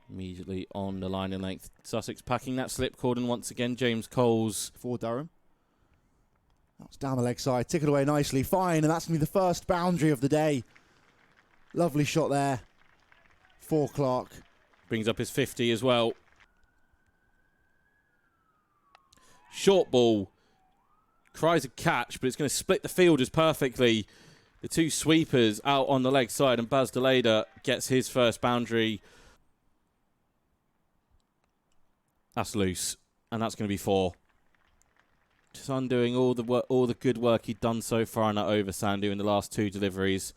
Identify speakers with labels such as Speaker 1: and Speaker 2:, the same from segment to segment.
Speaker 1: Immediately on the line in length. Sussex packing that slip cordon once again. James Coles
Speaker 2: for Durham. That's down the leg side. Tick it away nicely. Fine. And that's going to be the first boundary of the day. Lovely shot there for Clark.
Speaker 1: Brings up his 50 as well. Short ball. Cries a catch, but it's going to split the fielders perfectly. The two sweepers out on the leg side, and Baz Deleda gets his first boundary. That's loose, and that's going to be 4. Just undoing all the good work he'd done so far in that over, Sandhu, in the last 2 deliveries.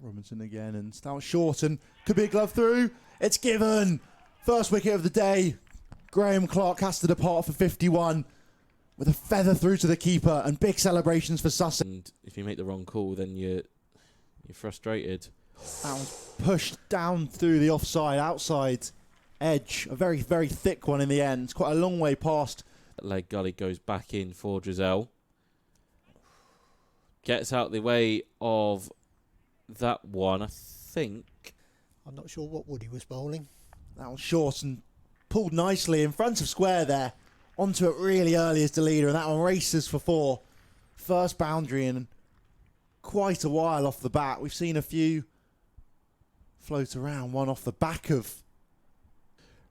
Speaker 2: Robinson again, and Stout short, and could be a glove through. It's given. First wicket of the day. Graham Clark has to depart for 51 with a feather through to the keeper, and big celebrations for Sussex.
Speaker 1: And if you make the wrong call, then you're frustrated.
Speaker 2: That was pushed down through the offside, outside edge. A very, very thick one in the end. It's quite a long way past.
Speaker 1: That leg gully goes back in for Drizel. Gets out the way of that one, I think.
Speaker 3: I'm not sure what Woody was bowling.
Speaker 2: That was short and pulled nicely in front of square there. Onto it really early as the leader, and that one races for 4. First boundary in quite a while off the bat. We've seen a few float around, one off the back of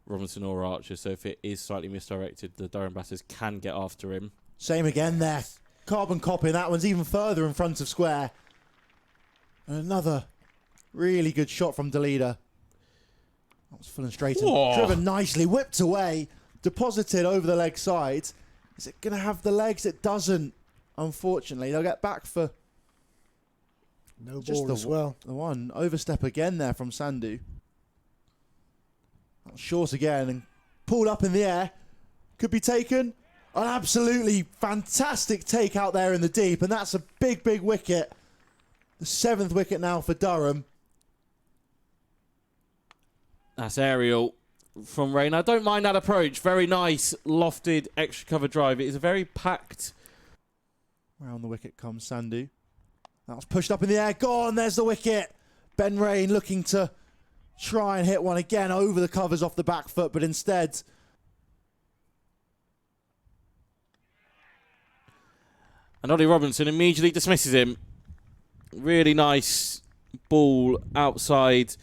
Speaker 1: Robinson or Archer, so if it is slightly misdirected, the Durham batters can get after him.
Speaker 2: Same again there. Carbon copy, that one's even further in front of square. And another really good shot from Deleda. That was full and straight and driven nicely, whipped away, deposited over the leg side. Is it going to have the legs? It doesn't, unfortunately. They'll get back for
Speaker 3: no ball as well.
Speaker 2: The one overstep again there from Sandhu. That was short again and pulled up in the air. Could be taken. An absolutely fantastic take out there in the deep, and that's a big, big wicket. The 7th wicket now for Durham.
Speaker 1: That's aerial from Raine. I don't mind that approach. Very nice, lofted, extra cover drive. It is a very packed.
Speaker 2: Round the wicket comes Sandhu. That was pushed up in the air. Gone. There's the wicket. Ben Raine looking to try and hit one again over the covers off the back foot, but instead.
Speaker 1: And Ollie Robinson immediately dismisses him. Really nice ball outside.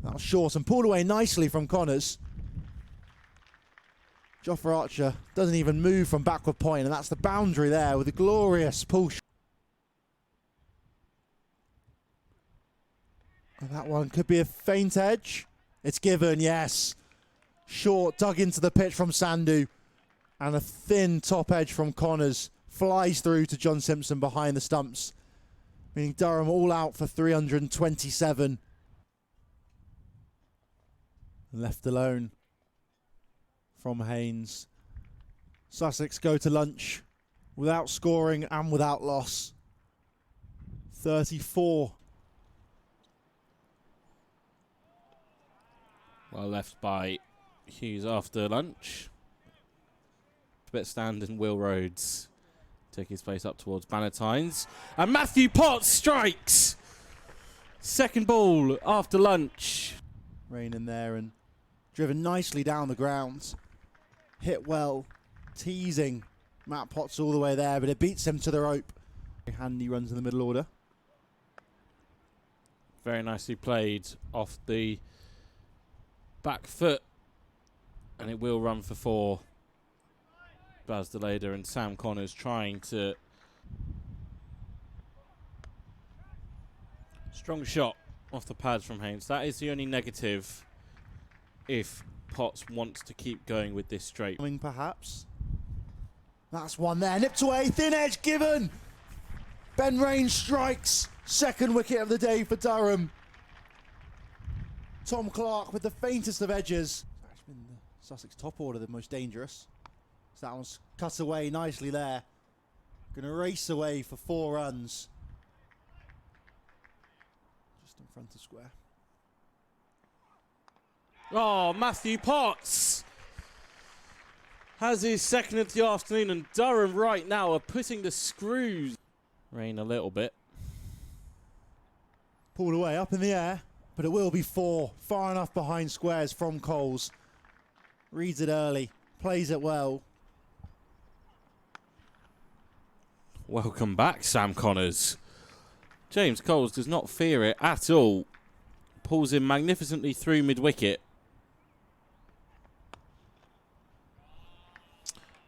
Speaker 2: That was short and pulled away nicely from Connors. Jofra Archer doesn't even move from backward point, and that's the boundary there with a glorious pull shot. And that one could be a faint edge. It's given, yes. Short, dug into the pitch from Sandhu. And a thin top edge from Connors flies through to John Simpson behind the stumps. Meaning Durham all out for 327. Left alone from Haynes. Sussex go to lunch without scoring and without loss. 34.
Speaker 1: Well left by Hughes after lunch. Stand and Will Rhodes take his place up towards Bannatynes. And Matthew Potts strikes! Second ball after lunch.
Speaker 2: Raine in there and driven nicely down the ground. Hit well, teasing Matt Potts all the way there, but it beats him to the rope. Handy runs in the middle order.
Speaker 1: Very nicely played off the back foot. And it will run for 4. Baz Deleda and Sam Connors trying to. Strong shot off the pads from Haynes. That is the only negative if Potts wants to keep going with this straight.
Speaker 2: Perhaps. That's one there. Nipped away. Thin edge given. Ben Raine strikes. 2nd wicket of the day for Durham. Tom Clark with the faintest of edges. It's actually been the Sussex top order the most dangerous. So that one's cut away nicely there. Going to race away for 4 runs. Just in front of square.
Speaker 1: Oh, Matthew Potts has his 2nd of the afternoon, and Durham right now are putting the screws. Rain a little bit.
Speaker 2: Pulled away, up in the air, but it will be 4. Far enough behind squares from Coles. Reads it early, plays it well.
Speaker 1: Welcome back, Sam Connors. James Coles does not fear it at all. Pulls him magnificently through mid-wicket.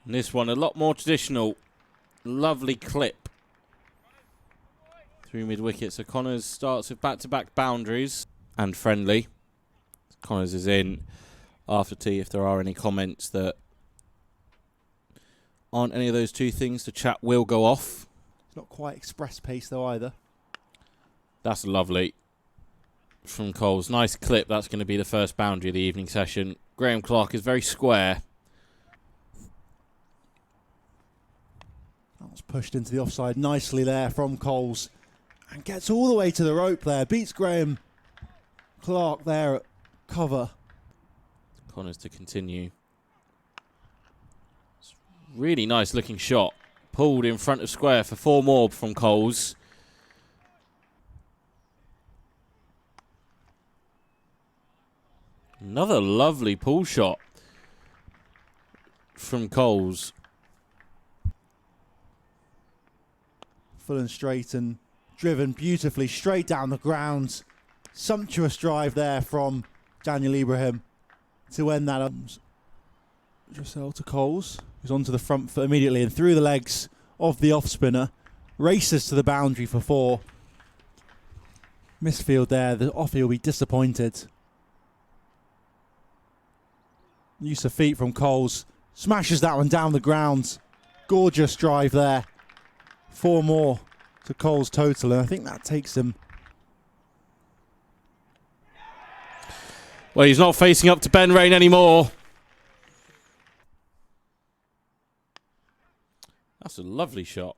Speaker 1: And this one a lot more traditional. Lovely clip through mid-wicket. So Connors starts with back-to-back boundaries and friendly. Connors is in after tea if there are any comments that aren't any of those two things. The chat will go off.
Speaker 2: It's not quite express pace though either.
Speaker 1: That's lovely from Coles. Nice clip. That's going to be the first boundary of the evening session. Graham Clark is very square.
Speaker 2: That was pushed into the offside nicely there from Coles. And gets all the way to the rope there. Beats Graham Clark there at cover.
Speaker 1: Connors to continue. It's a really nice looking shot. Pulled in front of square for 4 more from Coles. Another lovely pull shot from Coles.
Speaker 2: Full and straight and driven beautifully straight down the ground. Sumptuous drive there from Daniel Ibrahim to end that up. Dressel to Coles, who's onto the front foot immediately and through the legs of the off spinner. Races to the boundary for 4. Misfield there, the offie will be disappointed. Use of feet from Coles. Smashes that one down the ground. Gorgeous drive there. 4 more to Coles total, and I think that takes him.
Speaker 1: Well, he's not facing up to Ben Raine anymore. That's a lovely shot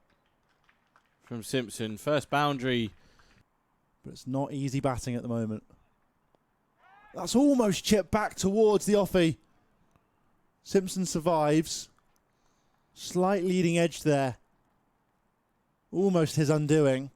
Speaker 1: from Simpson. First boundary.
Speaker 2: But it's not easy batting at the moment. That's almost chipped back towards the offie. Simpson survives. Slight leading edge there. Almost his undoing.